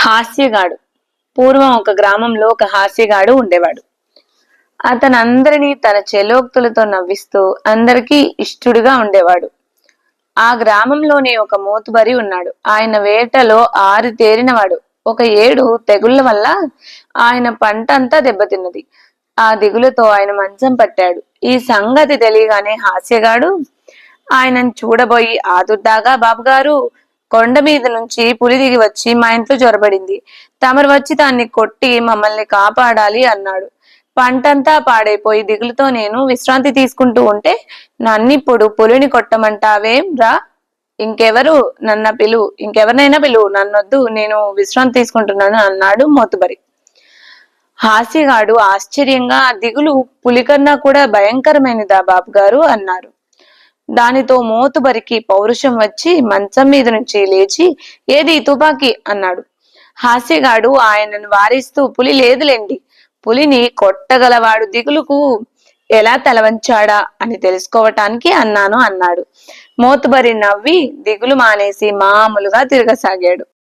హాస్యగాడు. పూర్వం ఒక గ్రామంలో ఒక హాస్యగాడు ఉండేవాడు. అతను అందరినీ తన చెలోక్తులతో నవ్విస్తూ అందరికీ ఇష్టుడిగా ఉండేవాడు. ఆ గ్రామంలోనే ఒక మోతుబరి ఉన్నాడు. ఆయన వేటలో ఆరితేరినవాడు. ఒక ఏడు తెగుళ్ల వల్ల ఆయన పంట అంతా దెబ్బతిన్నది. ఆ దిగులుతో ఆయన మంచం పట్టాడు. ఈ సంగతి తెలియగానే హాస్యగాడు ఆయనను చూడబోయి ఆదుర్దాగా, బాబుగారు, కొండ మీద నుంచి పులి దిగి వచ్చి మా ఇంట్లో జొరబడింది. తమరు వచ్చి దాన్ని కొట్టి మమ్మల్ని కాపాడాలి అన్నాడు. పంటంతా పాడైపోయి దిగులుతో నేను విశ్రాంతి తీసుకుంటూ ఉంటే నన్నిప్పుడు పులిని కొట్టమంటావేం రా? ఇంకెవరినైనా పిలువు, నన్నొద్దు, నేను విశ్రాంతి తీసుకుంటున్నాను అన్నాడు మోతుబరి. హాస్యగాడు ఆశ్చర్యంగా, ఆ దిగులు పులికన్నా కూడా భయంకరమైనదా బాబుగారు అన్నారు. దానితో మోతుబరికి పౌరుషం వచ్చి మంచం మీద నుంచి లేచి, ఏది తుపాకీ అన్నాడు. హాస్యగాడు ఆయనను వారిస్తూ, పులి లేదులేండి, పులిని కొట్టగలవాడు దిగులుకు ఎలా తలవంచాడా అని తెలుసుకోవటానికి అన్నాను అన్నాడు. మోతుబరి నవ్వి దిగులు మానేసి మామూలుగా తిరగసాగాడు.